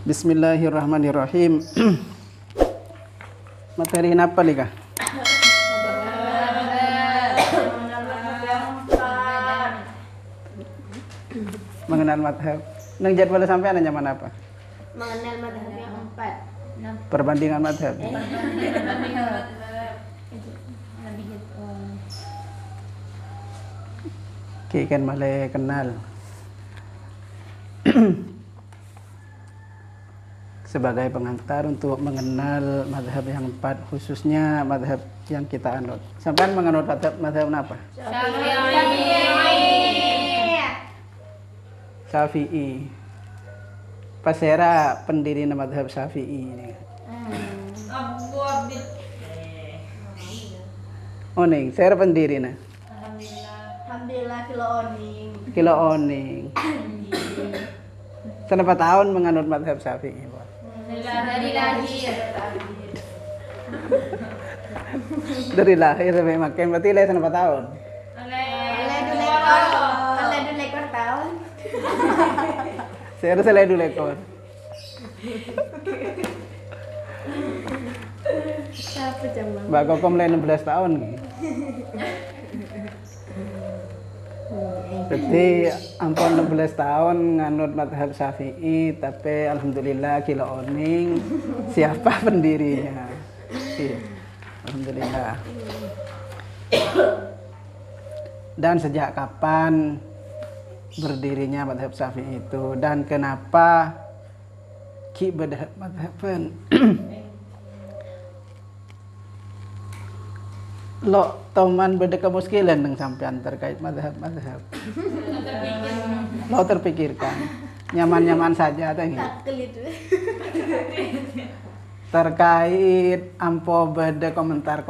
Bismillahirrahmanirrahim. Materi apa nih kak? Mengenal madhab. Nang jadwal sampai nanya mana apa? Mengenal madhab yang 4. Perbandingan madhab. Oke kan malah kenal. Sebagai pengantar untuk mengenal madhab yang 4, khususnya madhab yang kita anut. Sampai menganut madhab apa? Syafi'i. Pasera pendiri madhab Syafi'i ini. Oning, saya pendiri nah. Alhamdulillah Kilo oning. Kenapa tahun menganut madhab Syafi'i? dari lahir. Dari lahir sampai makin berarti lahir berapa tahun? Oleh dulu ekor tahun. Saya harus lahir dulu ekor. Siapa jambang? Mbak Kokom lahir 16 tahun. Jadi ampun 16 tahun nganut madhab Syafi'i, tapi alhamdulillah kilo oning siapa pendirinya. Alhamdulillah. Dan sejak kapan berdirinya madhab Syafi'i itu, dan kenapa ki madhaban lo toman beda kemuskilan dengan sampean terkait madhab. Lo terpikirkan nyaman-nyaman saja tadi. Takil itu. Terkait ampo beda komentar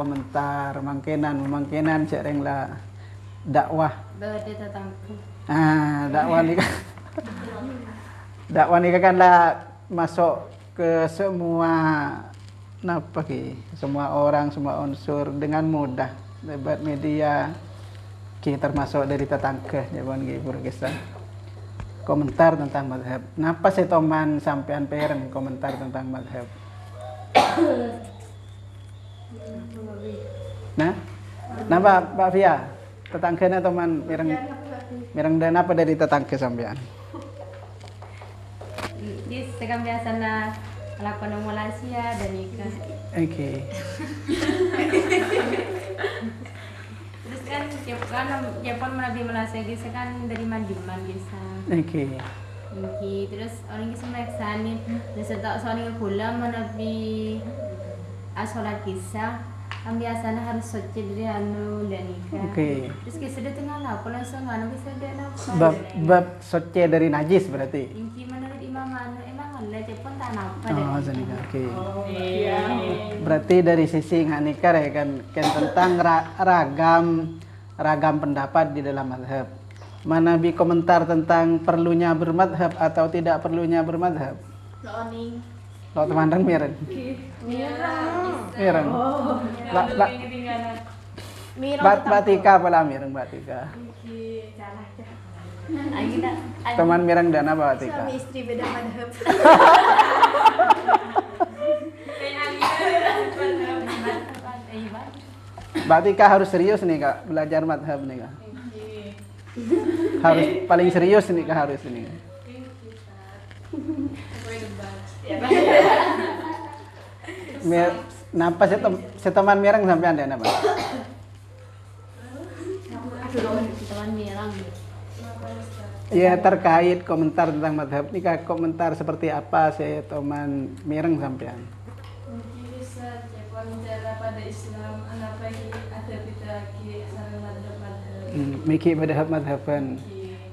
mangkenan cereng lah dakwah. Beda tetangku. Dakwah ni kan lah masuk ke semua semua orang, semua unsur dengan mudah lewat media. Kita termasuk dari tetangga jawaban kisah komentar tentang madhab. Napa saya toman sampean pereng komentar tentang madhab? Nah, napa Pak Fia? Tetangganya toman mireng dan apa dari tetangga sampean? Di sekarang biasa na lakukan omolasia dan nikah. Oke. Terus kan Jepang menabi Malaysia gitu kan dari Mandiman biasa. Oke. Terus orang kisah mereka nih, dan setelah soalnya pulang menabi asolat kisah. Kan biasanya harus suci dari anu dan nikah. Oke. Terus kisah dia tengah lah, pulang sama anu kisah dia napa? Bab suci dari najis berarti. Inki menurut imam anu emang Allah Jepang tak napa Oh, dari zanika. Oke. iya. Berarti dari sisi nganikar ya kan tentang ragam pendapat di dalam madhab. Manabi komentar tentang perlunya bermadhab atau tidak perlunya bermadhab. Loning. Lo temandang mireng. Mireng. Batika pala mireng batika. Teman mireng dan apa batika? Suami istri beda madhab. Batika harus serius nih kak belajar madhab nih kak. Harus paling serius nih kak harus nih. Napa seteman mireng sampai anda napa? Teman mirang. Ya terkait komentar tentang madhab ini kak komentar seperti apa saya teman mireng sampean? Mungkin bisa Jepang bicara pada Islam, anak lagi ada beda lagi sarang madhab. Miki madhaban.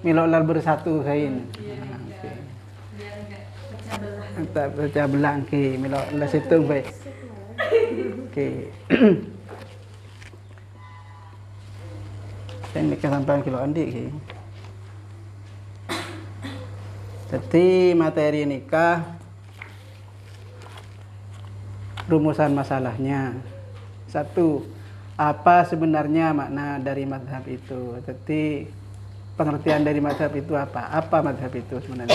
Milolal bersatu kain. Biar enggak pecah belah. Tak pecah belah ke milolal situ baik. Oke. Saya nikah sampai kilo andi ke. Jadi materi nikah rumusan masalahnya. Satu, apa sebenarnya makna dari madhab itu? Jadi pengertian dari madhab itu apa? Apa madhab itu sebenarnya?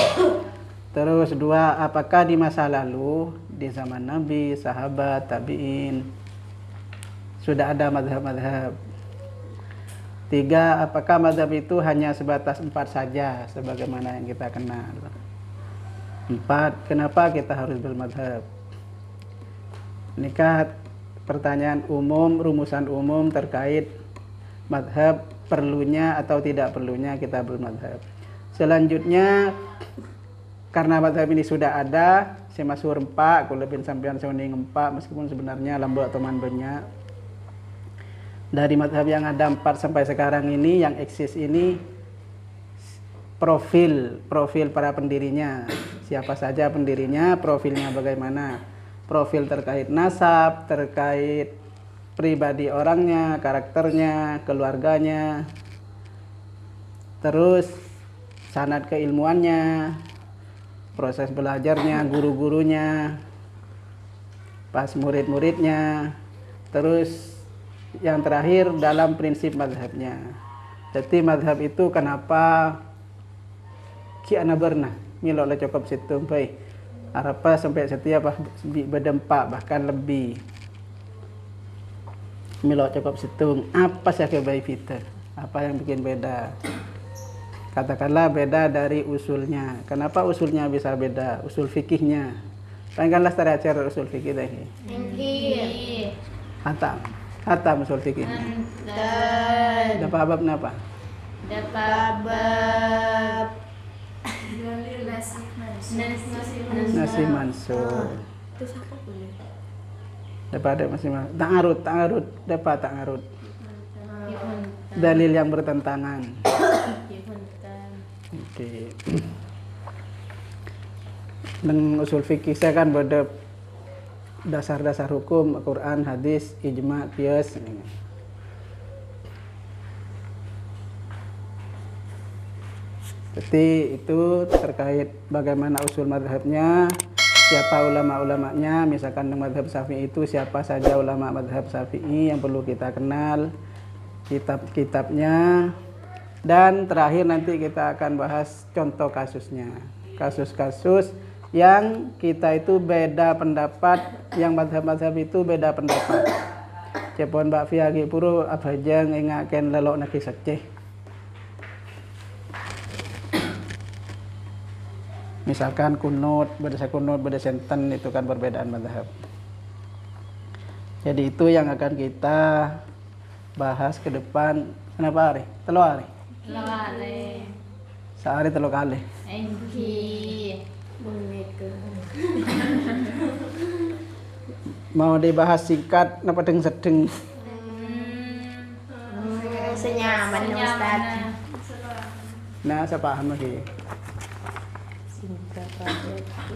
Terus dua, apakah di masa lalu, di zaman Nabi, sahabat, tabi'in, sudah ada madhab-madhab? Tiga, apakah madhab itu hanya sebatas 4 saja, sebagaimana yang kita kenal? 4, kenapa kita harus bermadhab? Nikah pertanyaan umum, rumusan umum terkait madhab, perlunya atau tidak perlunya kita bermadhab. Selanjutnya, karena madhab ini sudah ada, saya masuk rempak, kalau lebih sampean soning empak, meskipun sebenarnya lambat teman banyak. Dari madhab yang ada 4 sampai sekarang ini, yang eksis ini, profil para pendirinya. Siapa saja pendirinya, profilnya bagaimana. Profil terkait nasab, terkait pribadi orangnya, karakternya, keluarganya. Terus, sanad keilmuannya, proses belajarnya, guru-gurunya, pas murid-muridnya, terus yang terakhir dalam prinsip madhabnya. Jadi madhab itu kenapa kiana berna milok le cukup situ sampai apa sampai setiap berdempak bahkan lebih milok cukup situ apa sih kebaik kita, apa yang bikin beda? Katakanlah beda dari usulnya. Kenapa usulnya bisa beda? Usul fikihnya. Panggillah secara acara usul fikih tadi. Engkir. Hatam usul fikih. Dapat bab napa? Dapat bab Nasi mansur. Terus apa boleh? Dapat ada masih ta'arud dapat ta'arud. Dalil yang bertentangan. Oke. Dan usul fikih saya kan pada dasar-dasar hukum, Quran, hadis, ijma, qiyas. Jadi itu terkait bagaimana usul madhabnya, siapa ulama-ulamanya, misalkan madhab Syafi'i itu siapa saja ulama madhab Syafi'i yang perlu kita kenal, kitab-kitabnya. Dan terakhir nanti kita akan bahas contoh kasusnya. Kasus-kasus yang kita itu beda pendapat, yang madhab-madhab itu beda pendapat. Cepon Mbak Fiagi puru abaja ngingaken lelok naki seceh. Misalkan kunut, beda senten itu kan perbedaan madhab. Jadi itu yang akan kita bahas ke depan. Kenapa hari? Telu hari? Sehari 3 kali. Mau dibahas singkat, napa deng sedeng? Senyaman Ustaz. Nah, saya paham lagi.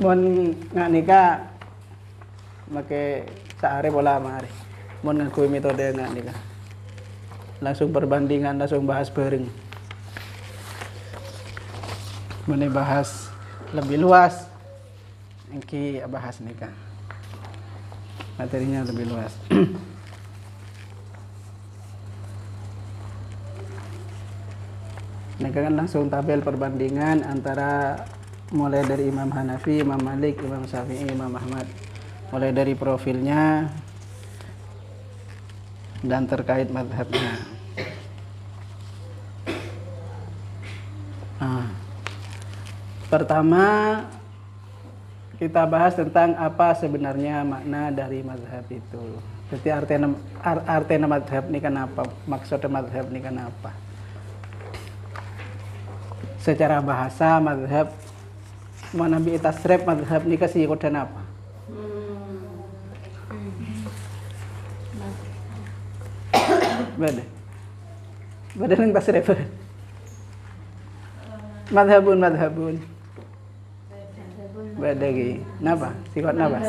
Mon nggak nikah, make sehari bola hari. Mon ngakui metode nggak nikah. Langsung perbandingan, langsung bahas bareng. Mau bahas lebih luas, engki bahas nikah. Materinya lebih luas. Nikah kan langsung tabel perbandingan antara mulai dari Imam Hanafi, Imam Malik, Imam Syafi'i, Imam Ahmad. Mulai dari profilnya dan terkait madhabnya. Nah, pertama kita bahas tentang apa sebenarnya makna dari madhab itu. Jadi artinya madhab ini kan apa? Maksudnya madhab ini kan apa? Secara bahasa madhab mana bi tasrif madhab ini kasih kodan apa? Beda yang tasrif. Madhabun. Beda lagi. Napa? Sikot napa?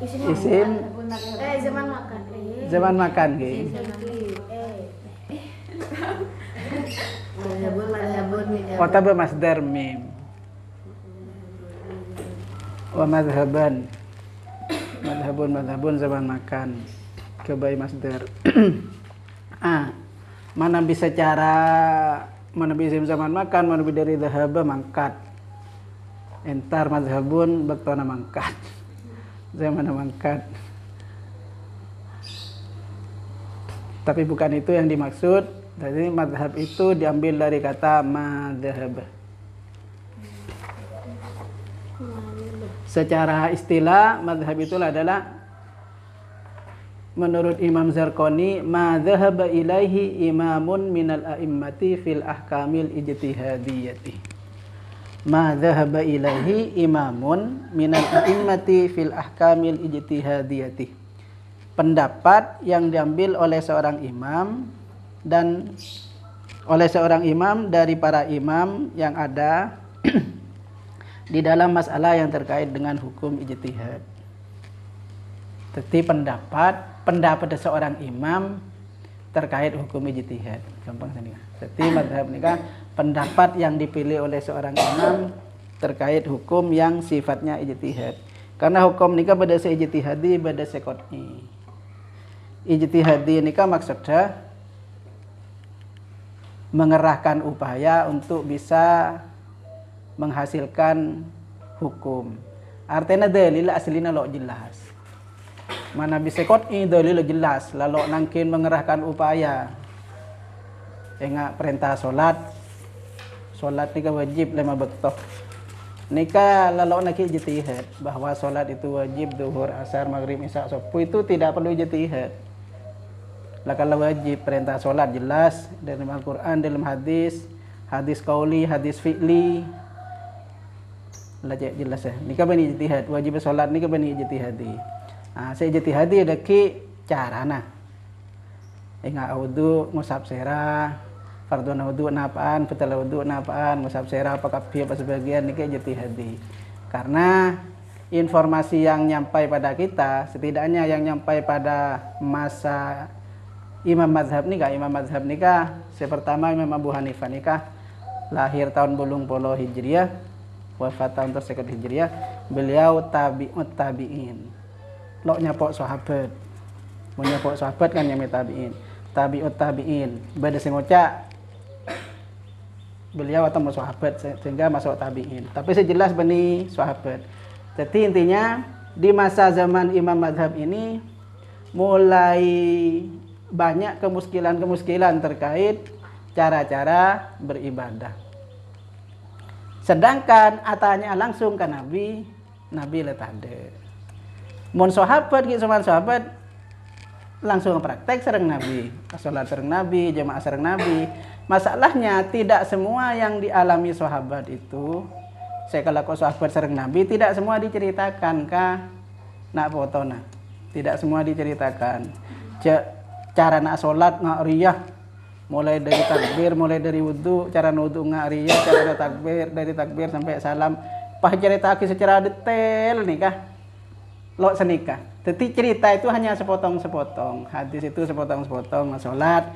Isim. Zaman makan. Zaman makan lagi. Kota bermasdar mim. Wa madhaban. Madhabun zaman makan. Kebai masdar. Mana bisa cara mana bisim zaman makan, mana dari dhahaba mangkat. Entar mazhabun baktona mangkat. Zaman mangkat. Tapi bukan itu yang dimaksud. Jadi mazhab itu diambil dari kata madhhab. Secara istilah mazhab itu adalah menurut Imam Zarqani madhhab ilaihi imamun minal a'immati fil ahkamil ijtihadiyati. Madhhab ilaihi imamun minal a'immati fil ahkamil ijtihadiyati. Pendapat yang diambil oleh seorang imam dan oleh seorang imam dari para imam yang ada di dalam masalah yang terkait dengan hukum ijtihad. Jadi pendapat seorang imam terkait hukum ijtihad. Gampang tadi. Jadi mazhab ini kan pendapat yang dipilih oleh seorang imam terkait hukum yang sifatnya ijtihad. Karena hukum nikah pada ijtihadi pada qat'i. Ijtihadi nikah maksudnya mengerahkan upaya untuk bisa menghasilkan hukum. Artinya dalil aslina lo jelas. Mana bisa qat'i dalil jelas, lalu nangkin mengerahkan upaya. Ingat perintah solat nikah wajib 5 waktu. Nikah lalu nak ijtihad bahwa solat itu wajib zuhur, asar, maghrib, isya, subuh itu tidak perlu ijtihad. Lah kalau wajib perintah solat jelas dalam Al-Qur'an, dalam hadis qauli, hadis fi'li. Lah jelas ya. Nikah bani ijtihad, wajib solat nikah bani ijtihadi. Ah, saya ijtihadi ada ki carana. Ingat wudu, ngusap serah, fardhu wudu napaan, batal wudu napaan, ngusap serah apa kabeh apa sebagian nikah ijtihadi. Karena informasi yang nyampai pada kita, setidaknya yang nyampai pada masa Imam mazhab nikah, pertama Imam Abu Hanifah nikah lahir tahun 80 Hijriah, wafat tahun tersebut Hijriah. Beliau tabi'ut tabi'in. Lo nyapok sahabat. Mau nyapok sahabat kan nyami tabi'in. Tabi'ut tabi'in. Beda sing ngocak beliau atau sahabat sehingga masuk tabi'in. Tapi sejelas bani sahabat. Jadi intinya di masa zaman Imam mazhab ini mulai banyak kemuskilan terkait cara-cara beribadah. Sedangkan atanya langsung ke Nabi letade. Mun sahabat gitu sama sahabat langsung praktek sareng Nabi, salat sareng Nabi, jamaah sareng Nabi. Masalahnya tidak semua yang dialami sahabat itu, saya kalau sahabat sareng Nabi tidak semua diceritakan ka nak fotona. Tidak semua diceritakan. Cara nak salat nak riyah mulai dari takbir, mulai dari wudu, cara wudu nak riyah, cara dari takbir sampai salam. Pas cerita secara detail nikah lo senikah. Jadi cerita itu hanya sepotong-sepotong. Hadis itu sepotong-sepotong. Salat,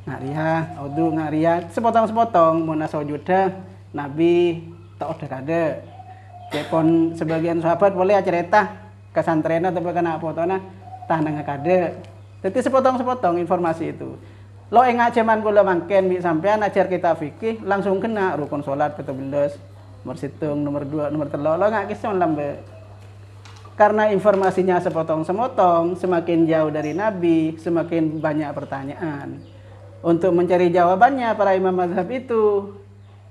ngariah, wudu, ngariah, sepotong-sepotong. Muna sujudah, Nabi tak udah kada. Jepon sebagian sahabat boleh cerita kesantren atau kena fotona tah nang kada. Jadi sepotong-sepotong informasi itu. Lo ingat zaman kula mangken bi sampean ajar kita fikih langsung kena rukun salat ke-11, nomor situng, nomor 2, nomor 3. Lo enggak kisah lambe. Karena informasinya sepotong-sepotong, semakin jauh dari Nabi, semakin banyak pertanyaan. Untuk mencari jawabannya para imam mazhab itu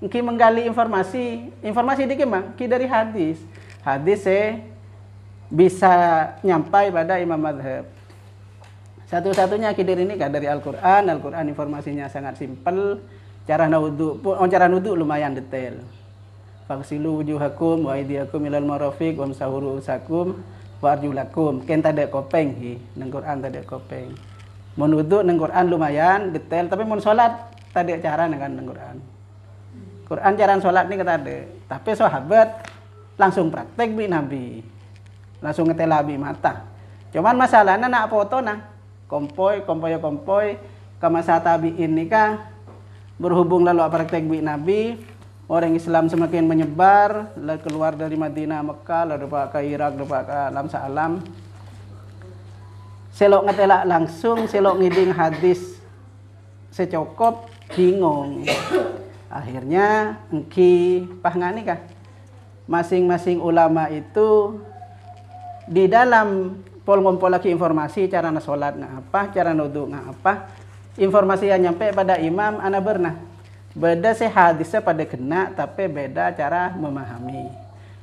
ki menggali informasi di kemang ki dari hadis. Hadis bisa nyampai pada imam mazhab. Satu-satunya ki dari ini dari Al-Qur'an. Al-Qur'an informasinya sangat simpel. Cara wudu lumayan detail. Faghsilu wujuhakum wa aydiyakum ilal marafiq wamsahu ru'usakum wa arjulakum. Ken tade kopeng hi, nang Qur'an tade kopeng. Mun wudu nang Qur'an lumayan detail, tapi mun salat tade cara nang Qur'an. Qur'an cara salat ni tade. Tapi sahabat langsung praktek bi Nabi. Langsung ngetelabi mata. Cuman masalahnya nak foto nah kompoi ke masa tabi'in nikah berhubung lalu praktek bi Nabi. Orang Islam semakin menyebar, lalu keluar dari Madinah, Mekah, lalu ke Irak, lalu ke alam sa'alam. Selok ngetelak langsung, selok ngiding hadis secukup bingung. Akhirnya engki pahngani kah? Masing-masing ulama itu di dalam ngumpul lagi informasi cara sholat nggak apa, cara nudu nggak apa, informasi yang nyampe pada imam ana bernah. Beda sih hadisnya pada kena, tapi beda cara memahami.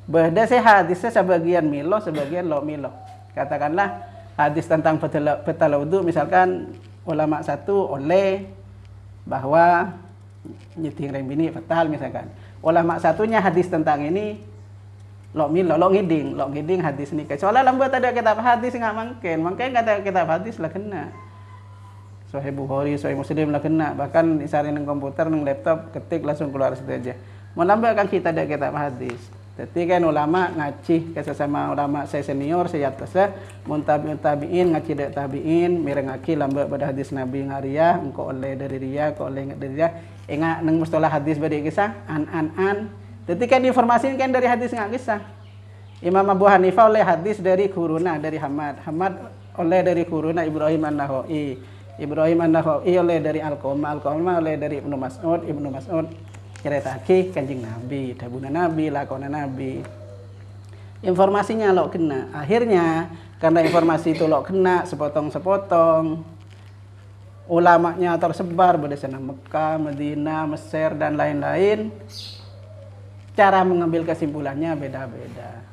Beda sih hadisnya sebagian milo, sebagian lo milo. Katakanlah hadis tentang batal wudu, misalkan ulama satu oleh bahwa nyeting rembini batal misalkan. Ulama satunya hadis tentang ini lo milo, lo ngiding hadis ini. Soalnya lambat ada kitab hadis nggak mungkin kata kitab hadis lah kena. Sahih Bukhari, Sahih Muslim lah kena. Bahkan isarin ng komputer, ng laptop, ketik langsung keluar situ aja. Mau nambah kan kita ada kitab hadis. Jadi kan ulama ngaji ke sesama ulama saya senior, saya atasnya tabiin ngaji dek tabiin, mirengaki lambat pada hadis Nabi ngaria, engkau oleh dari dia, engkau oleh dari dia. Ingat neng mustalah hadis beri kisah an. Jadi kan informasi kan dari hadis nggak kisah. Imam Abu Hanifah oleh hadis dari Quruna, dari Hamad oleh dari Quruna Ibrahim An-Nakhai oleh dari Al-Qamah oleh dari Ibnu Mas'ud ceritaki kanjeng Nabi, dabuna Nabi, lakona Nabi. Informasinya lo kena. Akhirnya karena informasi itu lo kena sepotong-sepotong, ulamanya tersebar pada sana Mekah, Madinah, Mesir dan lain-lain. Cara mengambil kesimpulannya beda-beda.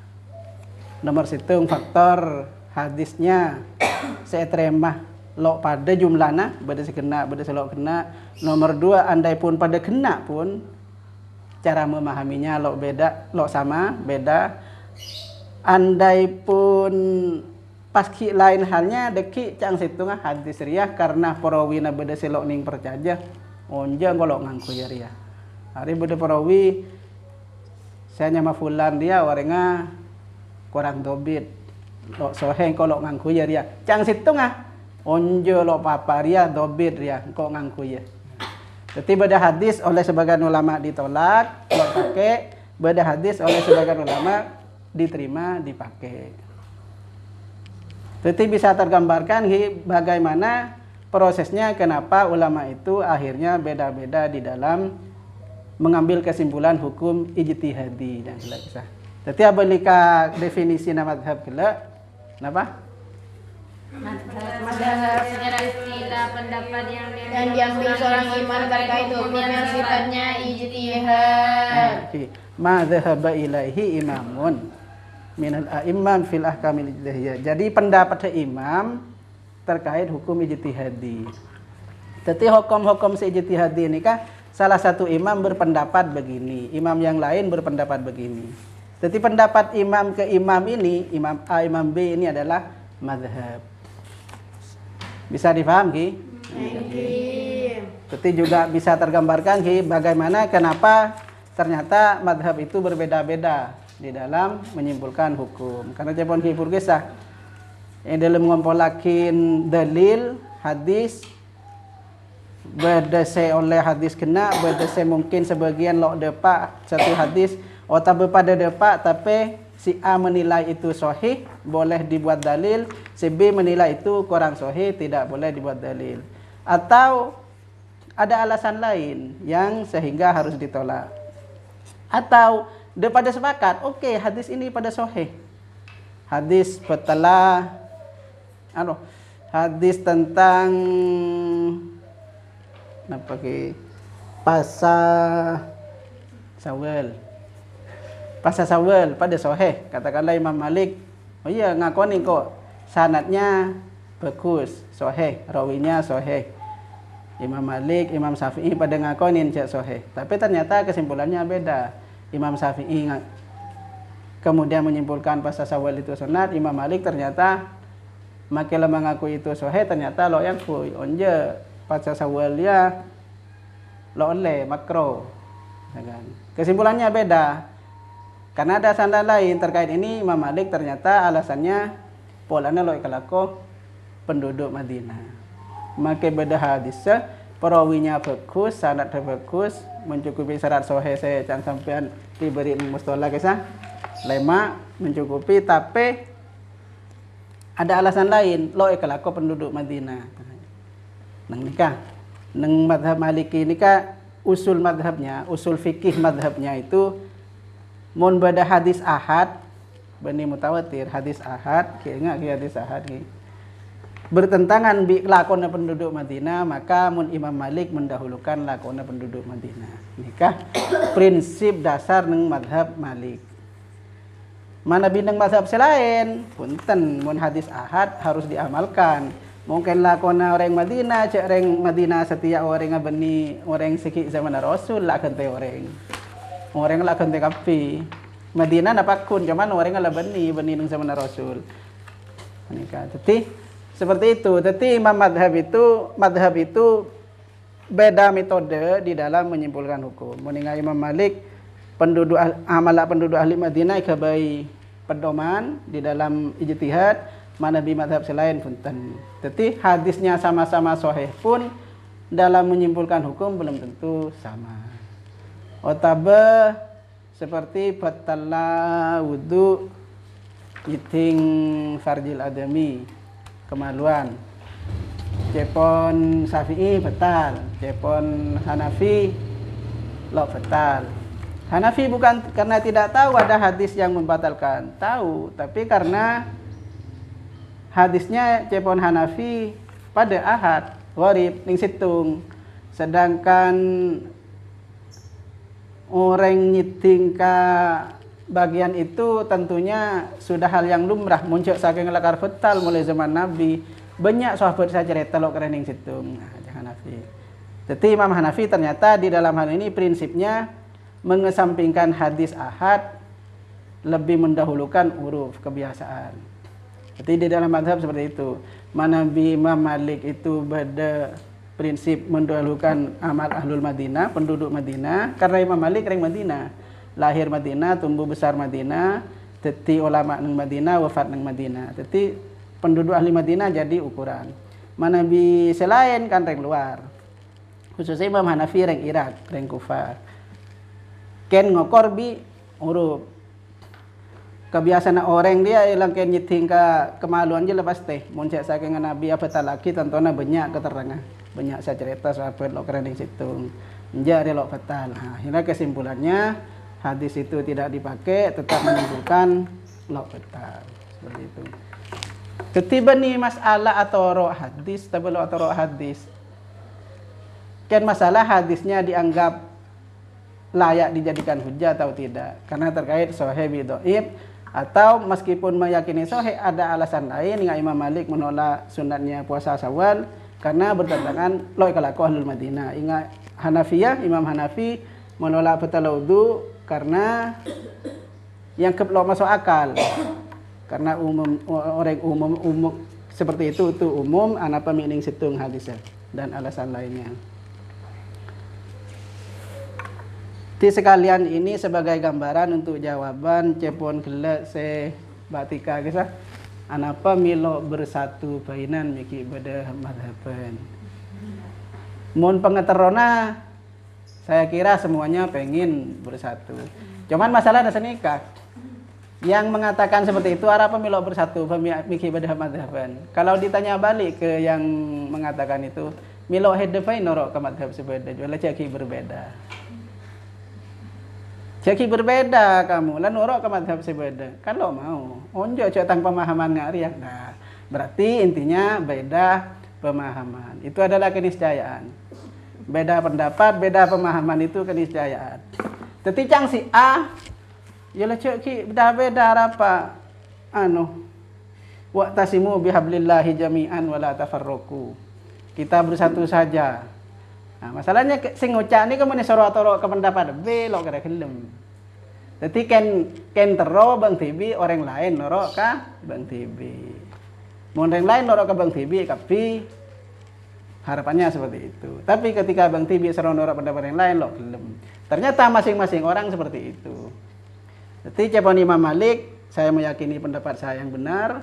Nomor situng faktor hadisnya saya terima lo pada jumlahnya pada sekena pada selok kena. Nomor 2 andai pun pada kena pun cara memahaminya lo beda, lo sama beda. Andai pun paski lain halnya deki cang situngah hadis riah karena perawina beda selok ning percaja onja golok ngangku ya riah. Hari beda perawi saya nyama fulan dia warenga kurang dobit lo soheng kolok ngangku ya riah. Cang situngah onjo lo paparia dobit ya kok ngangku ya. Jadi beda hadis oleh sebagian ulama ditolak, lo pakai. Beda hadis oleh sebagian ulama diterima, dipakai. Jadi bisa tergambarkan bagaimana prosesnya kenapa ulama itu akhirnya beda-beda di dalam mengambil kesimpulan hukum ijtihadi dan selesai. Jadi abalika definisi nama madhab kela, kenapa? Madhab secara istilah pendapat yang diambil seorang imam terkait hukum yang sifatnya ijtihad. Madhaba ilaihi imamun minal a'imman fil ahkamil ijtihadiyah. Jadi pendapat imam terkait hukum ijtihadi. Jadi hukum-hukum ijtihadi ini kah salah satu imam berpendapat begini, imam yang lain berpendapat begini. Jadi pendapat imam ke imam ini, imam A, imam B ini adalah madhab. Bisa dipaham Ki? Jadi juga bisa tergambarkan Ki bagaimana kenapa ternyata madhab itu berbeda-beda di dalam menyimpulkan hukum. Karena cepon Ki Purgesah dalam ngompolakin dalil hadis berdasar oleh hadis kena, berdasar mungkin sebagian lo depak satu hadis atau pada depak tapi si A menilai itu sahih, boleh dibuat dalil. Si B menilai itu kurang sahih, tidak boleh dibuat dalil. Atau ada alasan lain yang sehingga harus ditolak. Atau pada sepakat, oke, hadis ini pada sahih. Hadis hadis tentang Pasal Sawal pada sahih. Katakanlah Imam Malik, oh iya ngakoni kok sanadnya bagus, sahih, rawinya sahih. Imam Malik, Imam Syafi'i pada ngakonin cek sahih. Tapi ternyata kesimpulannya beda. Imam Syafi'i kemudian menyimpulkan pasal Sawal itu sunat, Imam Malik ternyata makilah mengaku itu sahih, ternyata lo yang kui onje pasal Sawal ya lo oleh makro. Kesimpulannya beda. Karena ada alasan lain terkait ini, Imam Malik ternyata alasannya polanya lo ikalako penduduk Madinah. Maka beda hadisnya, perawinya bagus, sanadnya bagus, mencukupi syarat sahih saya jangan sampean diberi mustalah kisah. Lema mencukupi, tapi ada alasan lain, lo ikalako penduduk Madinah. Nang nikah. Neng madhab Maliki ini kan usul madhabnya, usul fikih madhabnya itu mun bada hadis ahad bani mutawatir, hadis ahad, ingat hadis ahad ki bertentangan bi lakona penduduk Madinah, maka mun Imam Malik mendahulukan lakona penduduk Madinah. Nikah prinsip dasar neng madhab Malik. Mana bindeng mazhab selain, punten mun hadis ahad harus diamalkan. Mungkin lakona orang Madinah, cek orang Madinah setiap orang ngabeni orang sikit zaman Rasul lah kente orang lah kente kapi. Madinah napakun, cuman orang lah beni nang zaman Rasul. Nikah. Jadi seperti itu. Jadi imam madhab itu beda metode di dalam menyimpulkan hukum. Meninggal Imam Malik penduduk ahli Madinah kebai pedoman di dalam ijtihad, mana bi madhab selain punten. Jadi hadisnya sama-sama sahih pun dalam menyimpulkan hukum belum tentu sama. Otabe seperti batalla wudu iting farjil adami, kemaluan. Cepon Syafi'i batal, cepon Hanafi lo batal. Hanafi bukan karena tidak tahu ada hadis yang membatalkan, tahu, tapi karena hadisnya cepon Hanafi pada ahad, warib, ning situng. Sedangkan orang nyiting ka bagian itu tentunya sudah hal yang lumrah, muncul saking lakar betal mulai zaman Nabi. Banyak sahabat saya cerita lo kerening situng. Nah, Hanafi. Jadi Imam Hanafi ternyata di dalam hal ini prinsipnya mengesampingkan hadis ahad, lebih mendahulukan uruf, kebiasaan. Jadi di dalam madhab seperti itu. Mana bi Imam Malik itu pada prinsip mendahulukan amal ahlul Madinah, penduduk Madinah, karena Imam Malik orang Madinah, lahir Madinah, tumbuh besar Madinah, jadi ulama neng Madinah, wafat neng Madinah. Jadi penduduk ahli Madinah jadi ukuran. Mana bi selain kan orang luar. Khususnya Imam Hanafi orang Irak, orang Kufah. Ken ngokor bi huruf. Kebiasaan orang dia ilang ken nyiting kemaluan je lepas teh. Muncak saking Nabi apa talaki tentunya banyak keterangan. Banyak saya cerita sahabat lo keren di situ. Menjadi lo fatal. Nah, akhirnya kesimpulannya hadis itu tidak dipakai, tetap menunjukkan lo fatal. Seperti itu. Ketiba nih masalah atau roh hadis, tapi lo atau roh hadis. Ken masalah hadisnya dianggap layak dijadikan hujah atau tidak, karena terkait sahih bi dhaif, atau meskipun meyakini sahih ada alasan lain yang Imam Malik menolak sunatnya puasa Syawal karena bertentangan lo kalaku ahlul Madinah. Ingat Hanafiyah, Imam Hanafi menolak batal wudu karena yang keblo masuk akal, karena orang umum seperti itu umum anak pemining situng hadisnya dan alasan lainnya. Di sekalian ini sebagai gambaran untuk jawaban cepon gelek se batika kisah anapa milo bersatu bainan miki beda madhaban. Mun pengeterona saya kira semuanya pengen bersatu. Cuman masalah ada nikah. Yang mengatakan seperti itu arapa milo bersatu miki beda madhaban. Kalau ditanya balik ke yang mengatakan itu milo hedefain norok ke madhab sebeda jual caki berbeda. Jadi berbeda kamu, lan urok ke madhab sebeda. Kalau mau, onjo tentang pemahaman ngariah. Nah, berarti intinya beda pemahaman. Itu adalah keniscayaan. Beda pendapat, beda pemahaman itu keniscayaan. Jadi cang si A, ya ceki beda-beda apa? Wa'tasimu bihablillahi jami'an wala tafarruqu. Kita bersatu saja. Nah, masalahnya sing ngucap ni kamu ni sorot-sorot ke pendapat B lo kira gelem. Jadi ken tero Bang Tibi orang lain norok ka Bang Tibi. Mun orang lain norok ka Bang Tibi tapi harapannya seperti itu. Tapi ketika Bang Tibi seru norok pendapat yang lain lo gelem. Ternyata masing-masing orang seperti itu. Jadi cepon Imam Malik saya meyakini pendapat saya yang benar.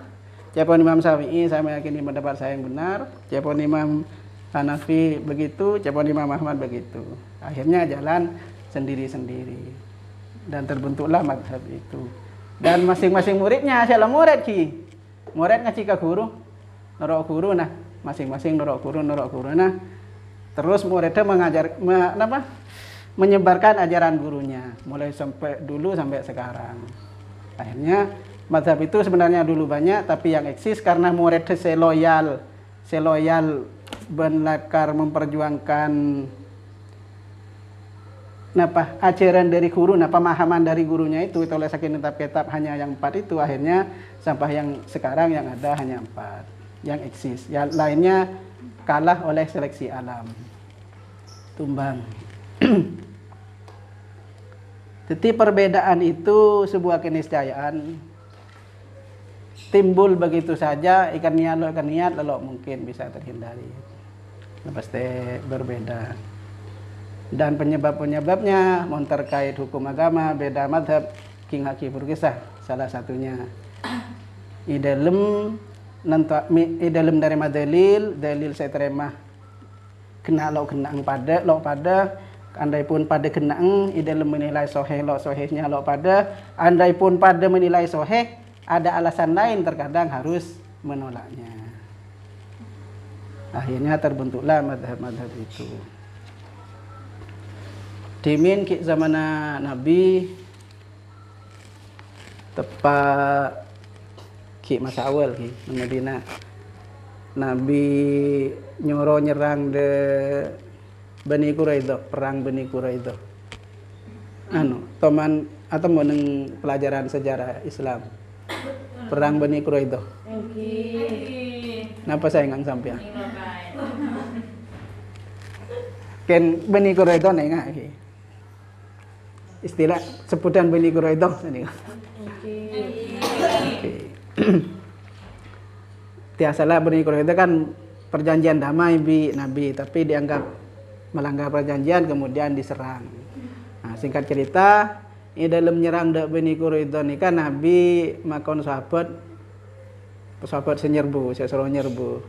Cepon Imam Syafi'i saya meyakini pendapat saya yang benar. Cepon Imam Hanafi begitu, cepon Imam Ahmad begitu. Akhirnya jalan sendiri-sendiri. Dan terbentuklah mazhab itu. Dan masing-masing muridnya, siapa murid ki? Murid ngaji ke guru, norok guru nah, masing-masing norok guru nah. Terus muridnya menyebarkan ajaran gurunya, mulai dulu sampai sekarang. Akhirnya mazhab itu sebenarnya dulu banyak, tapi yang eksis karena muridnya seloyal belakar memperjuangkan ajaran dari guru, pemahaman dari gurunya itu oleh saking kitab hanya yang 4 itu, akhirnya sampai yang sekarang yang ada hanya 4 yang eksis, yang lainnya kalah oleh seleksi alam, tumbang. Jadi perbedaan itu sebuah keniscayaan, timbul begitu saja, ikan niat lalu mungkin bisa terhindari, pasti berbeda. Dan penyebab-penyebabnya mohon terkait hukum agama, beda madhab, King Haki berkisah salah satunya. I dalam dari dalil saya terima kena pada andai pun pada kenaan i dalam menilai sohehnya pada andai pun pada menilai soheh ada alasan lain terkadang harus menolaknya. Akhirnya terbentuklah madhab-madhab itu. Dimin ki zamana Nabi tepat ki masa awal ki Madinah. Nabi nyuruh nyerang de Bani Quraidah, perang Bani Quraidah. Teman atau meneng pelajaran sejarah Islam. Perang Bani Quraidah. Napa saya ngang sampean? Ken Bani Quraidah nengah ki. Istilah sebutan Bani Quraidah ini. Tiasalah Bani Quraidah kan perjanjian damai bi Nabi, tapi dianggap melanggar perjanjian kemudian diserang. Nah, singkat cerita, ini dalam menyerang Bani Quraidah ini kan Nabi makon sahabat senyerbu, saya suruh nyerbu.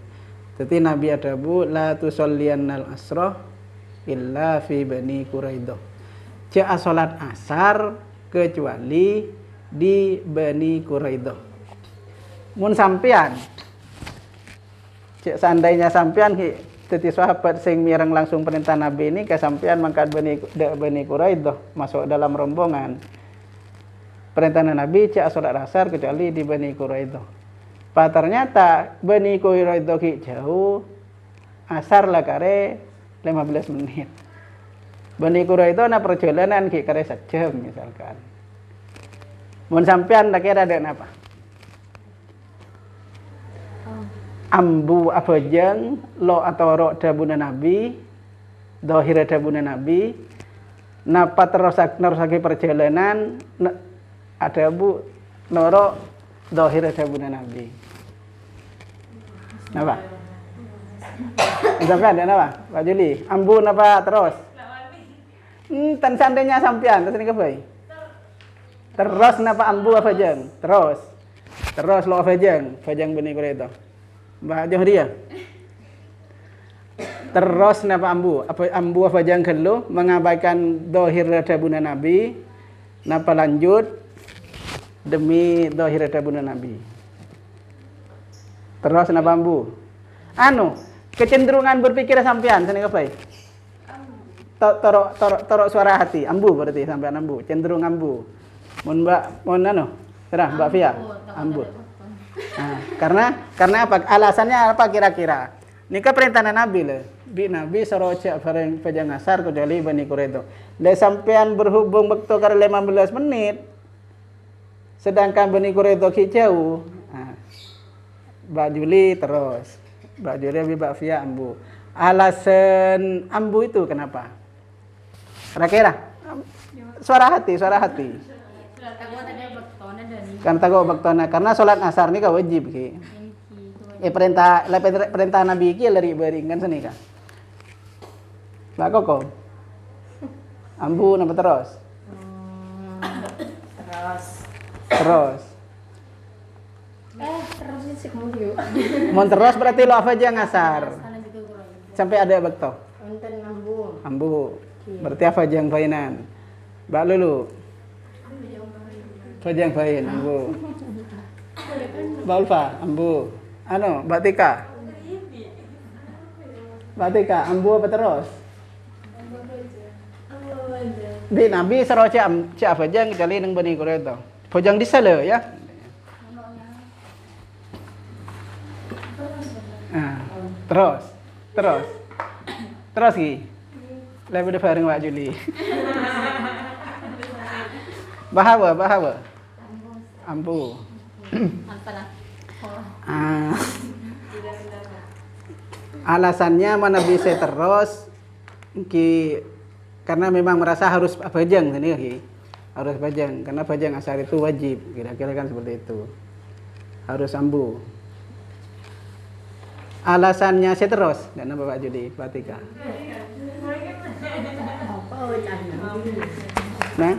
Jadi Nabi ada la tusalliyannal asra illa fi Bani Quraidah. Jangan sholat asar kecuali di Bani Quraidah. Mun sampean, seandainya sampean jadi sahabat sing mireng langsung perintah Nabi ini ke sampean mangkat Bani Quraidah masuk dalam rombongan. Perintah Nabi cak sholat asar kecuali di Bani Quraidah. Ternyata Bani Quraidah jauh, asar lah kare 15 menit. Bani Quraidah na perjalanan ki kare sejam misalkan. Mun sampean tak kira ada apa? Ambu apa jeng lo atau ro dabuna Nabi, dohir dabuna Nabi, napa terusake perjalanan ada bu loro dohir dabuna Nabi. Napa? Sampean ada napa? Pak Juli, ambu napa terus? Tan seandainya sampean terus ini kebai. Terus napa ambu apa jeng? Terus lo apa jeng? Fajang Bani Quraidah. Mbak Johria. Terus napa ambu? Apa ambu apa jeng kelu mengabaikan dohir dabuna Nabi? Napa lanjut demi dohir dabuna Nabi? Terus napa ambu? Kecenderungan berpikir sampean sini kebai. Torok suara hati, ambu berarti sampean ambu, cenderung ambu. Mun serah Mbak Fia, ambu. Nah, karena apa? Alasannya apa kira-kira? Nika perintah Nabi le. Nabi soroja bareng pajang asar kecuali Bani Quraidah. Le sampean berhubung bekto kare 15 menit. Sedangkan Bani Quraidah jauh. Nah, Mbak Juli terus. Mbak Juli Mbak Fia ambu. Alasan ambu itu kenapa? Kira-kira suara hati. Kan tago baktona karena sholat asar ni ka wajib ki. Perintah Nabi ki lari beringan seni ka. Lah kok. Ambu napa terus? Terus. Terus sih kemudian. Mon terus berarti lo apa aja ngasar. Sampai ada bakto. Enten ambu. Ambu. Berarti apa aja yang bainan? Mbak Lulu. Apa aja yang bain ambu. Mbak Ulfa, ambu. Mbak Tika. Berarti Kak, ambu apa terus? Ambo aja. Di Nabi sero cak apa jang kecuali nang Bani Quraidah. Bojang di sana ya. Ah, terus ki. Lebih bareng Pak Juli. Bahawa. Ambu. Apalah. Ah. Alasannya mana bisa terus karena memang merasa harus bajang ini ki. Harus bajang karena bajang asar itu wajib, kira-kira kan seperti itu. Harus ambu. Alasannya saya terus, karena Bapak Judi, Batika. Nah,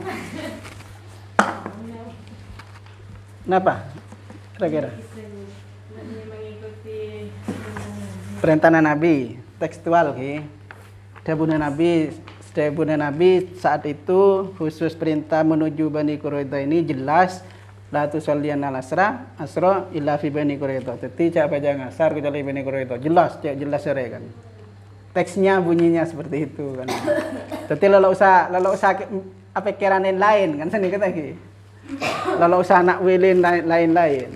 kenapa? Kira-kira? Mengikuti Perintah Nabi, tekstual ki. Dawuh Nabi saat itu khusus perintah menuju Bani Quraidah ini jelas la tusalliyan asra illa fi Bani Quraidah. Jadi cak baca ngasar kecuali Bani Quraidah. Jelas sore kan. Teksnya bunyinya seperti itu kan. Jadi lalu usah apa kiranin lain kan sini kata ki. Lalu usah nak wilin lain.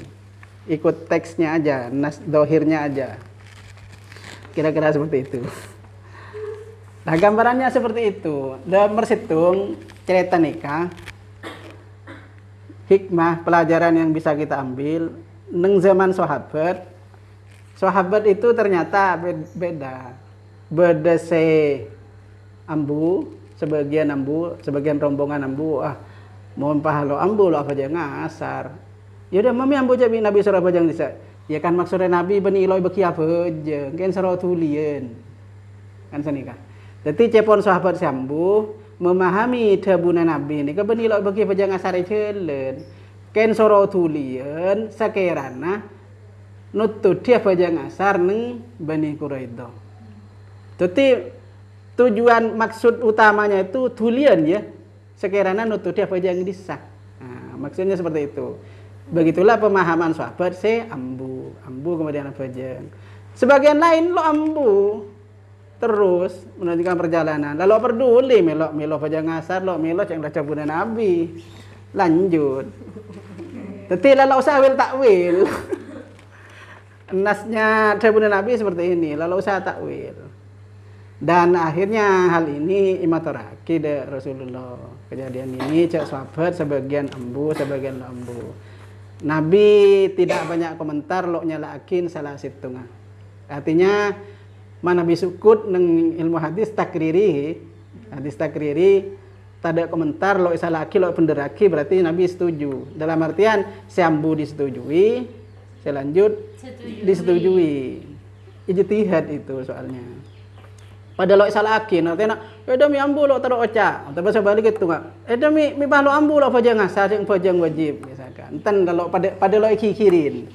Ikut teksnya aja, nas dohirnya aja. Kira-kira seperti itu. Nah gambarannya seperti itu. Dalam bersitung cerita nikah, hikmah pelajaran yang bisa kita ambil neng zaman sahabat itu ternyata beda ambu, sebagian rombongan ambu, mohon pahalo ambu lo apa jangan ngasar. Yaudah mami ambu jadi Nabi surah bajang bisa. Ya kan maksudnya Nabi bani iloi beki apa aja, kan surah tulian kan senikah. Jadi cepon sahabat sambu memahami dawuh Nabi ini bani iloi beki apa jangan ngasar celen. Ken surah tulian sakirana nutut dia apa jangan ngasar neng Bani Quraidah. Jadi tujuan maksud utamanya itu tulian ya. Sekiranya nutut dia apa jangan disah. Nah, maksudnya seperti itu. Begitulah pemahaman sahabat ambu kemudian apa jang. Sebagian lain lo ambu terus melanjutkan perjalanan. Lalu peduli melo aja ngasar lo melo ceng baca bunda Nabi. Lanjut. Tapi lalu usah takwil. Nasnya bunda Nabi seperti ini, lalu usah takwil. Dan akhirnya hal ini imatoraki dari Rasulullah. Kejadian ini cek sahabat sebagian ambu, sebagian lo ambu. Nabi tidak banyak komentar lo nyalakin salah situngah. Artinya mana bisukut neng ilmu hadis takriri tidak komentar lo salaki lo penderaki berarti Nabi setuju. Dalam artian sambu disetujui, selanjut disetujui. Ijtihad itu soalnya. Pada lo salaki artinya demi ambu lo taruh oca atau bahasa balik itu nggak demi pahlo ambu lo pajang ngasar yang pajang wajib misalkan enten kalau pada lo kikirin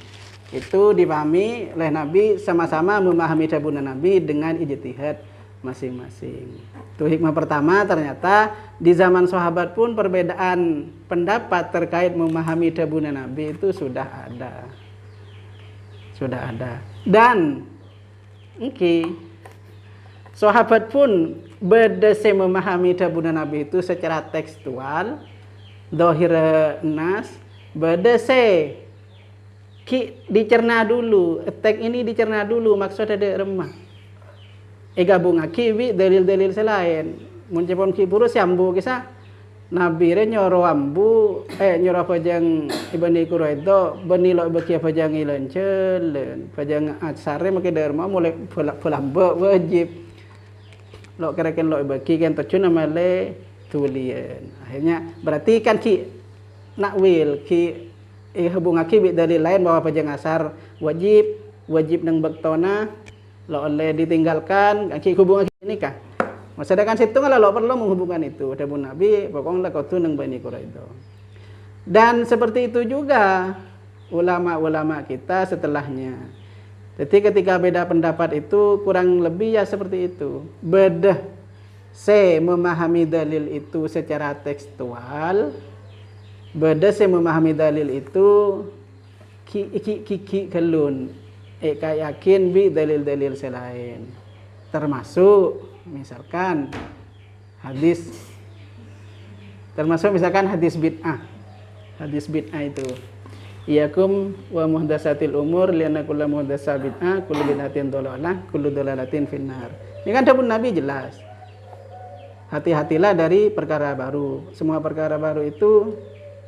itu dipahami oleh Nabi sama-sama memahami dawuh Nabi dengan ijtihad masing-masing. Itu hikmah pertama. Ternyata di zaman sahabat pun perbedaan pendapat terkait memahami dawuh Nabi itu sudah ada dan sahabat pun berdese memahami dawuh Nabi itu secara tekstual, dohir nas, berdese dicerna dulu, teks ini dicerna dulu maksudnya ada remah. Gabung kiwi dalil-dalil selain, muncepon kiburu sambu kisah Nabi nyoro ambu, nyoro pajang Bani Quraidah, bani lo beki pajang ilan celen, pajang asare make derma mulai pelamba wajib. Lo kerakan lo bagi kan tercuna male tulian. Akhirnya berarti kan ki nakwil ki hubungan ki dari lain bahwa pajang asar wajib nang bektona lo oleh ditinggalkan ki hubungan ini kah. Sedangkan situ kalau lo perlu menghubungkan itu dawuh Nabi pokoknya kau tu nang Bani Quraidah. Dan seperti itu juga ulama-ulama kita setelahnya. Jadi ketika beda pendapat itu kurang lebih ya seperti itu. Beda memahami dalil itu secara tekstual. Beda memahami dalil itu ki kelun. Yakin bi dalil-dalil selain. termasuk misalkan hadis bid'ah. Hadis bid'ah itu iyakum wa muhdatsatil umur lianna kullu muhdatsah bid'ah kullu bid'atin dhalalah kullu dhalalatin finnar. Ini kan dawuh Nabi jelas. Hati-hatilah dari perkara baru. Semua perkara baru itu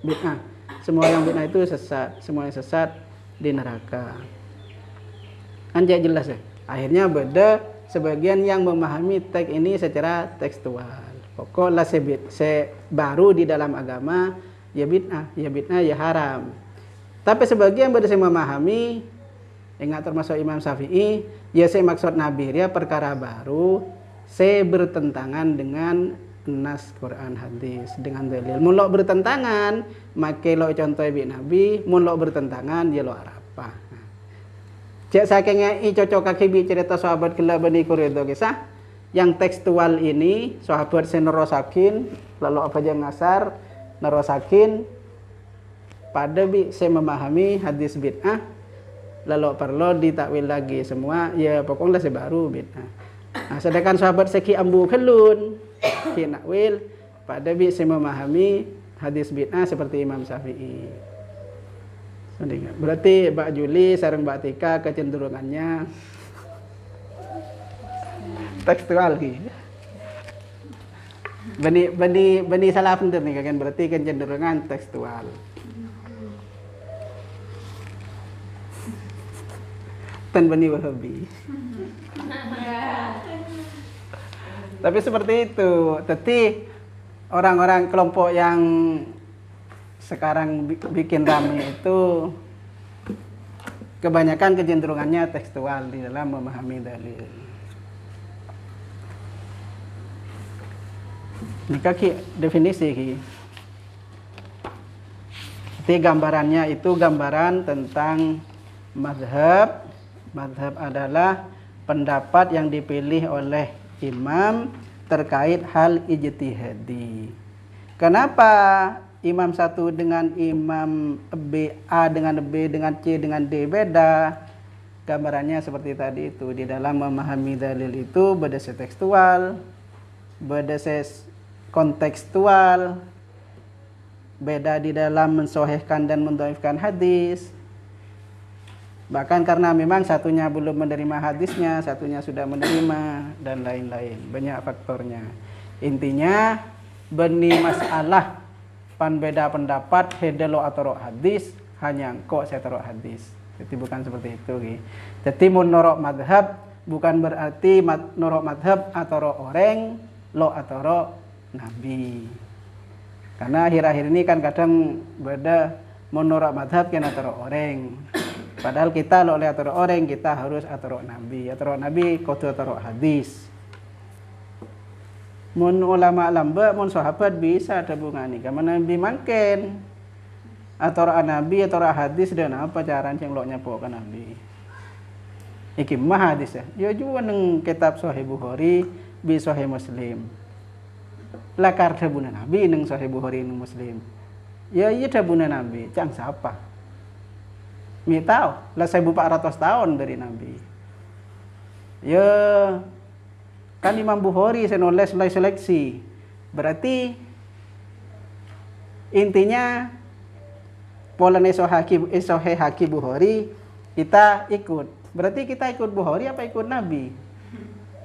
bid'ah. Semua yang bid'ah itu sesat. Semua yang sesat di neraka. Anjay jelas ya. Akhirnya beda sebagian yang memahami teks ini secara tekstual. Pokoknya baru di dalam agama ya bid'ah ya haram. Tapi sebagian pada saya memahami, ingat termasuk Imam Syafi'i, ya saya maksud Nabi ya perkara baru, saya bertentangan dengan nas Quran hadis dengan dalil. Mun lo bertentangan, maka lo contoh Nabi, mun lo bertentangan ya lo arapa. Cek sakingnya cocok kaki cerita sahabat kela bani Quraidah kisah yang tekstual ini sahabat senerosakin lalu apa aja ngasar nerosakin pada saya memahami hadis bid'ah lalu perlu ditakwil lagi semua ya pokoknya saya baru bid'ah. Nah, sedangkan sahabat seki ambu kelun ki nakwil pada saya memahami hadis bid'ah seperti Imam Syafi'i. Berarti Mbak Juli sareng Mbak Tika kecenderungannya tekstual ki. Bani salah bener nih kan berarti kecenderungan tekstual. Tan bani Wahabi. Tapi seperti itu. Tapi orang-orang kelompok yang sekarang bikin rame itu kebanyakan kecenderungannya tekstual di dalam memahami dalil. Ini kaki definisi ki. Jadi gambarannya itu gambaran tentang mazhab. Mazhab adalah pendapat yang dipilih oleh imam terkait hal ijtihadi. Kenapa imam satu dengan imam B, A dengan B, dengan C, dengan D beda? Gambarannya seperti tadi itu. Di dalam memahami dalil itu berdasar tekstual, berdasar kontekstual, beda di dalam mensohihkan dan mendhaifkan hadis. Bahkan karena memang satunya belum menerima hadisnya, satunya sudah menerima, dan lain-lain. Banyak faktornya. Intinya, beni masalah pan beda pendapat hedelo atau hadis hanya kok saya taruh hadis. Jadi bukan seperti itu. Jadi menurut madhab bukan berarti menurut madhab atau orang lo atau nabi. Karena akhir-akhir ini kan kadang beda menurut madhab kan atau orang. Padahal kita lo oleh atau orang kita harus atau nabi kudu atau hadis. Mun ulama lamba, mun sahabat bisa ada bungani. Kamana nabi mangken atau nabi atau hadis dan apa caranya yang lo nyapo kan nabi. Iki mah hadis ya. Yo juga neng kitab Sahih Bukhari bi Sahih Muslim. Lakar tabuna nabi neng Sahih Bukhari neng Muslim. Ya iya tabuna nabi, cang siapa? Mi tahu, lah 1400 tahun dari nabi. Ya kan Imam Bukhari saya nulis seleksi. Berarti intinya pola Sahih Bukhari kita ikut. Berarti kita ikut Bukhari apa ikut Nabi?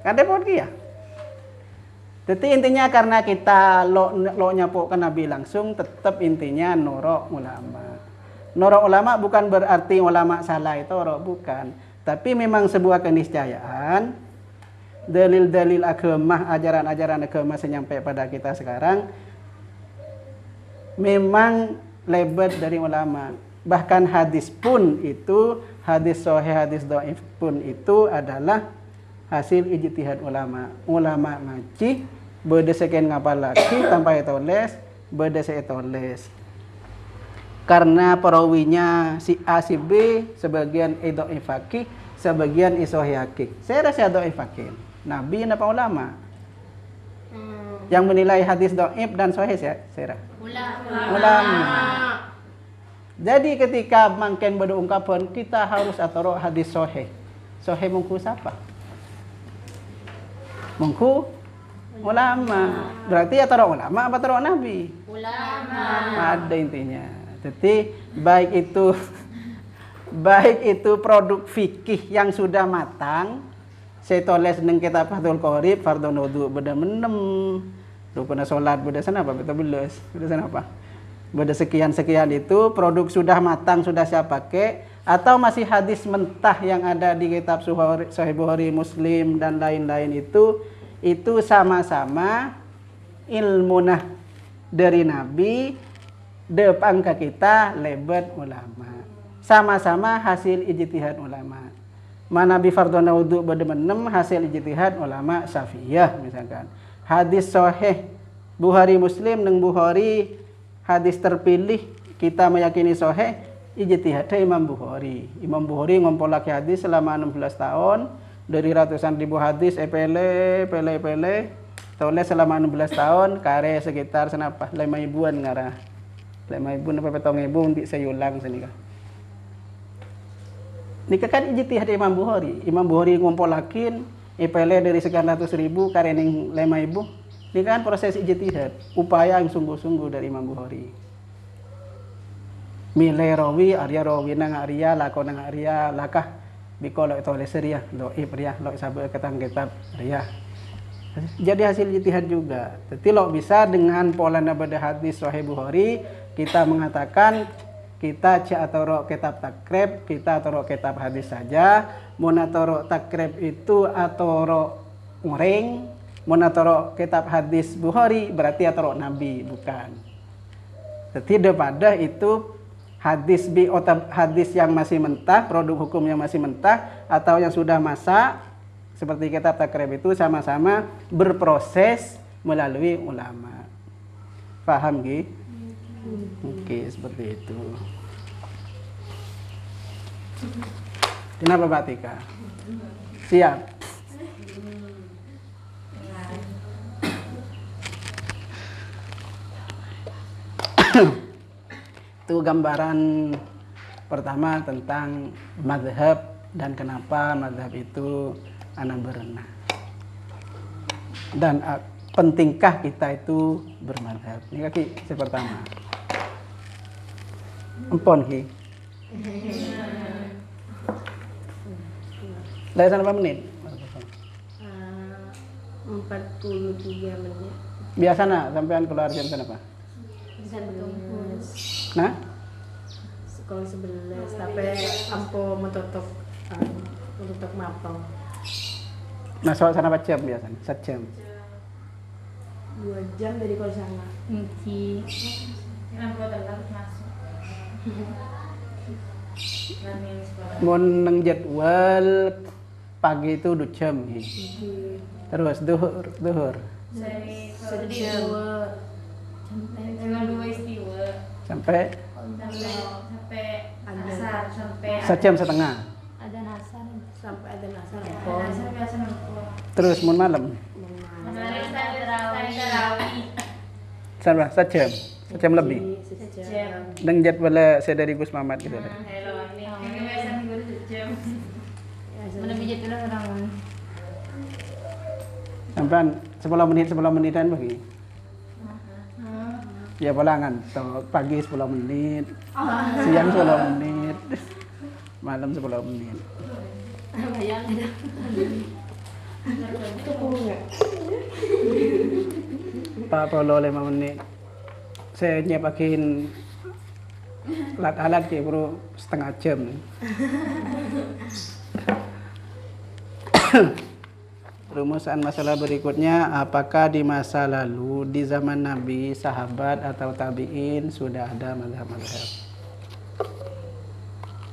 Kan repot ya. Jadi intinya karena kita lo nyapok ke Nabi langsung, tetap intinya norok ulama. Norok ulama bukan berarti ulama salah itu bukan. Tapi memang sebuah keniscayaan dalil-dalil agama, ajaran-ajaran agama sampai pada kita sekarang memang lebat dari ulama. Bahkan hadis pun itu, hadis sahih, hadis dhaif pun itu adalah hasil ijtihad ulama. Ulama ngaji berdasarkan ngapal lagi tanpa tulis, berdasarkan tulis. Karena perawinya si A si B sebagian dhaif fakih, sebagian sahih hakik. Saya rasa dhaif fakih. Nabi apa ulama? Yang menilai hadis dhaif dan sahih saya ulama. Jadi ketika mangken pada ungkapan kita harus atau hadis sahih. Sahih mungkus apa? Mengku ulama. Berarti ya toro ulama apa toro nabi? Ulama. Ada intinya. Jadi baik itu produk fikih yang sudah matang, saya tulis neng kitab Fathul Qorib, fardhu wudu beda menem, rukun salat beda sana apa betul belas, beda sana apa? Beda sekian itu produk sudah matang sudah siap pakai atau masih hadis mentah yang ada di kitab Sahih Bukhari, Muslim dan lain-lain itu sama-sama ilmunah dari Nabi depan ke kita lebat ulama. Sama-sama hasil ijtihad ulama. Mana bi fardhu wudu bedemenem hasil ijtihad ulama Syafi'iyah misalkan. Hadis sahih Bukhari Muslim neng Bukhari hadis terpilih kita meyakini sahih ijtihad Imam Bukhari. Imam Bukhari ngumpulake hadis selama 16 tahun dari ratusan ribu hadis pele tulis selama 16 tahun kare sekitar senapa 5.000-an ngarah 5.000 apa 7.000 untuk saya ulang sini kah nikah kan ijtihad Imam Bukhari ngumpulakin pele dari sekian ratus ribu kare ning 5.000 ini kan proses ijtihad upaya yang sungguh-sungguh dari Imam Bukhari milih rawi nang arya lakon nang arya lakah bikolo itu oleh seriah lo ibriyah lo sabar ketang kitab riyah jadi hasil ijtihad juga jadi lo bisa dengan pola nabada hadis Sahih Bukhari kita mengatakan kita atau kitab takrib kita atau kitab hadis saja monatoro takrib itu atau ngoreng monatoro kitab hadis Bukhari berarti atau Nabi bukan jadi daripada itu hadis yang masih mentah, produk hukum yang masih mentah atau yang sudah masak seperti kitab takrib itu sama-sama berproses melalui ulama. Paham Gi? Oke, seperti itu. Kenapa Pak Tika? Siap. Itu gambaran pertama tentang mazhab dan kenapa mazhab itu anak berenang. Dan pentingkah kita itu bermazhab. Ini kaki yang pertama. Empon Ki. Dari sana berapa menit? 43 menit. Biasanya sampean keluar jam berapa? Bisa bertungkus. Nah? Sekolah 11 tapi ampo menutup mapang. Masuk sana berapa jam biasanya? 1 jam. 2 jam dari kalau sana. Iki. Kenapa telat masuk? Mau neng jadwal pagi itu 2 jam. Terus duhur. Sejam. Dengan 2 istiwa. Sampai Sampai asar sampai 1 jam setengah. Ada nasar sampai ada nasar. asar biasa nongkrong. Terus mau malam. Sama 1 jam. 1 jam lebih. Sejam. Neng jadwal saya dari Gus Mamat gitu. Hello nih. Ini biasa minggu sejam. Mana bijak dulu orang. Sampai 10 menitan bagi. Ya polangan, pagi 10 menit, siang 10 menit, malam 10 menit. Bayang ada. Pak Polo 5 menit. Saya nyiapakin alat kayak bro setengah jam. Rumusan masalah berikutnya, apakah di masa lalu, di zaman Nabi, sahabat atau tabi'in sudah ada mazhab-mazhab?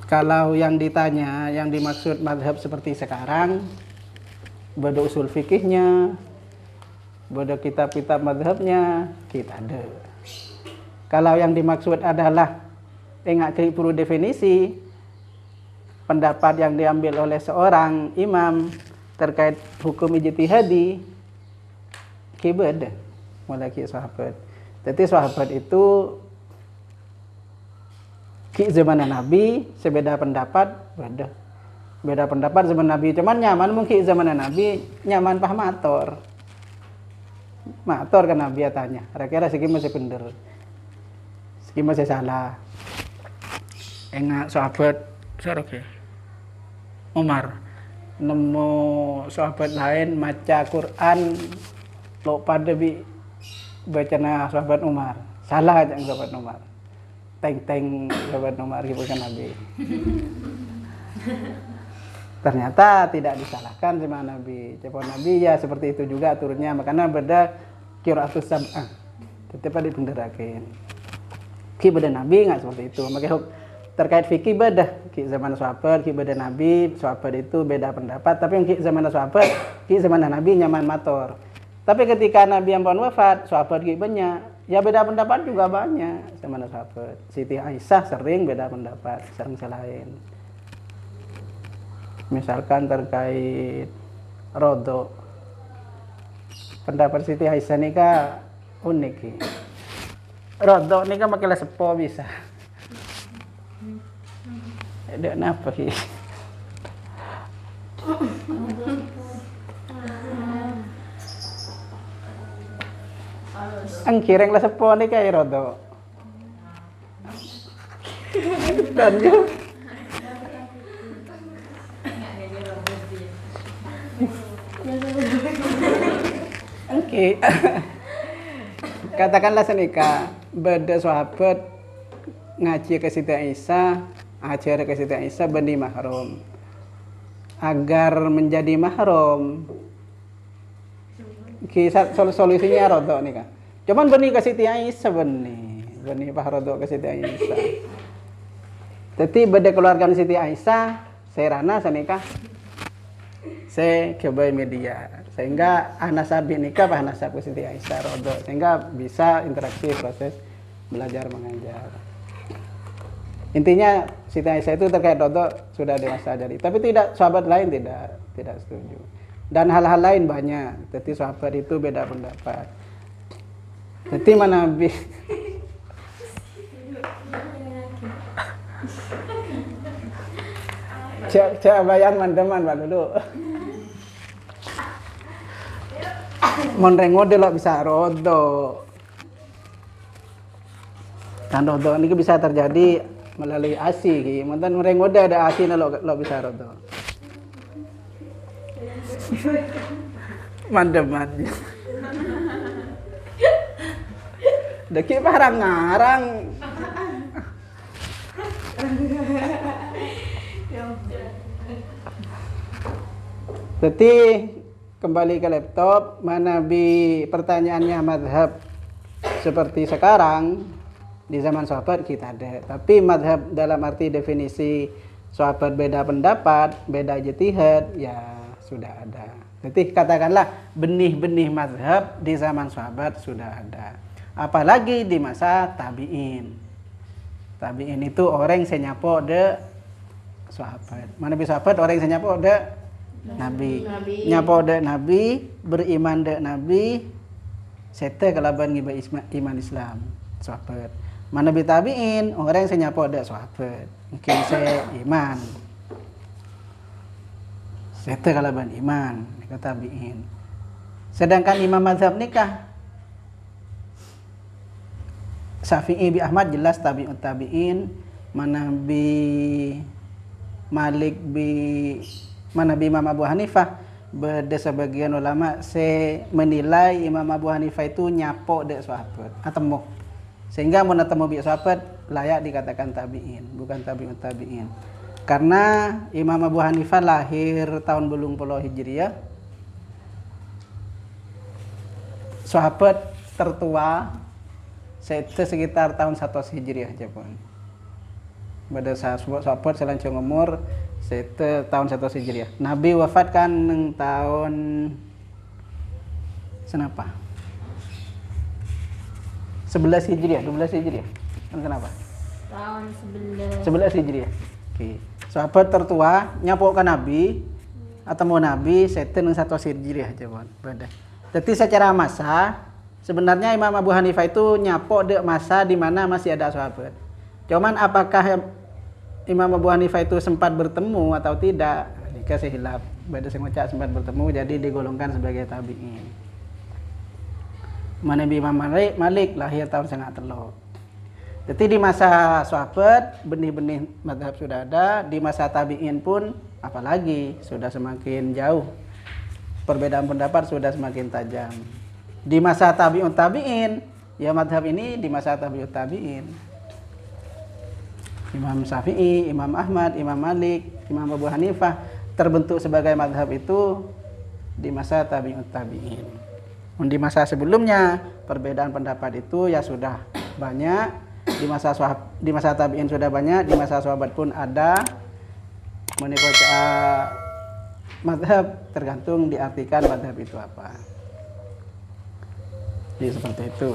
Kalau yang ditanya, yang dimaksud mazhab seperti sekarang, beda usul fikihnya, beda kitab-kitab mazhabnya, kita ada. Kalau yang dimaksud adalah, enggak perlu definisi, pendapat yang diambil oleh seorang imam, terkait hukum ijtihadi kibada mulai ki sahabat. Jadi sahabat itu ki zaman Nabi sebeda pendapat beda. beda pendapat zaman Nabi, cuman nyaman mungkin zaman Nabi nyaman paham mator kan Nabi tanya kira-kira segi masih bener segi masih salah enggak sahabat sarok Umar nemu sahabat lain maca Quran lo pada bi bacana sahabat Umar salah aja sahabat Umar teng sahabat Umar gitu kan Nabi. Ternyata tidak disalahkan sama Nabi. Cepon Nabi ya seperti itu juga turunnya. Makanya beda qiraatus sab'ah. Tetap dipenderakan. Ki beda Nabi nggak seperti itu. Makanya terkait fikih beda. Ki zaman sahabat, ki beda Nabi, sahabat itu beda pendapat. Tapi yang ki zaman sahabat, ki zaman Nabi nyaman mator. Tapi ketika Nabi yang wafat, sahabat ki banyak. Ya beda pendapat juga banyak sama sahabat. Siti Aisyah sering beda pendapat, sering selain. Misalkan terkait rodo, pendapat Siti Aisyah ini kan unik. Rodo ini kan makilah sepo bisa. Ada apa sih? Angkireng lah sepo ini kayak rodo. Dan juga Oke. Katakanlah senika beda sahabat ngaji ke Siti Aisyah, ajar ke Siti Aisyah benih mahram. Agar menjadi mahram kisah solusinya rodok nih kan. Cuman benih ke Siti Aisyah benih rodo ke Siti Aisyah. Jadi beda keluarga Siti Aisyah, serana senika saya coba media sehingga anasab nikah apa anasab ke Siti Aisyah rodo sehingga bisa interaksi proses belajar mengajar. Intinya Siti Aisyah itu terkait rodo sudah dewasa jadi, tapi tidak sahabat lain tidak setuju dan hal-hal lain banyak. Jadi sahabat itu beda pendapat. Jadi mana Cak bayang mandeman Pak dulu. Monrengo de lo bisa rodo. Dan rodo ini bisa terjadi melalui ASI. Mantan monrengo ada ASI lo bisa rodo. Mandeman. Deki parang ngarang. Jadi kembali ke laptop, mana pertanyaannya madhab seperti sekarang di zaman sahabat kita ada. Tapi madhab dalam arti definisi sahabat beda pendapat, beda ijtihad, ya sudah ada. Jadi katakanlah benih-benih madhab di zaman sahabat sudah ada. Apalagi di masa tabi'in. Tabi'in itu orang yang senyapo de sahabat. Mana bisa sahabat orang yang senyapo de Nabi. Nyapo de Nabi, beriman de Nabi, sete kalaban ngiba iman Islam sahabat. Mana bi tabi'in orang yang senyapo de sahabat. Mungkin saya iman. Sete kalaban iman, kata tabi'in. Sedangkan imam mazhab nikah Syafi'i bi Ahmad jelas tabi'ut tabi'in, mana bi Malik bi mana bi Imam Abu Hanifah beda sebagian ulama menilai Imam Abu Hanifah itu nyapo de sahabat atemu sehingga mun atemu bi sahabat layak dikatakan tabi'in bukan tabi'ut tabi'in karena Imam Abu Hanifah lahir tahun 80 Hijriah sahabat tertua sekitar tahun 100 Hijriah aja pun pada sahabat selancung umur tahun 100 Hijriah. Nabi wafat kan tahun senapa? 11 Hijriah, 12 Hijriah. Kenapa? Tahun 11 Hijriah. Oke. Sahabat tertua nyapo ke Nabi atau mau Nabi seten 100 Hijriah aja pun. Jadi secara masa sebenarnya Imam Abu Hanifah itu nyapo de masa di mana masih ada sahabat. Cuman apakah Imam Abu Hanifah itu sempat bertemu atau tidak, dikasih hilaf. Beda sing ngocak sempat bertemu jadi digolongkan sebagai tabi'in. Mana Imam Malik lahir tahun 93. Jadi di masa sahabat benih-benih mazhab sudah ada, di masa tabi'in pun apalagi sudah semakin jauh. Perbedaan pendapat sudah semakin tajam. Di masa tabi'un tabi'in, ya mazhab ini di masa tabi'ut tabi'in. Imam Syafi'i, Imam Ahmad, Imam Malik, Imam Abu Hanifah terbentuk sebagai mazhab itu di masa tabi'ut tabi'in. Di masa sebelumnya perbedaan pendapat itu ya sudah banyak, di masa tabi'in sudah banyak, di masa sahabat pun ada. Menikah mazhab tergantung diartikan mazhab itu apa. Jadi seperti itu.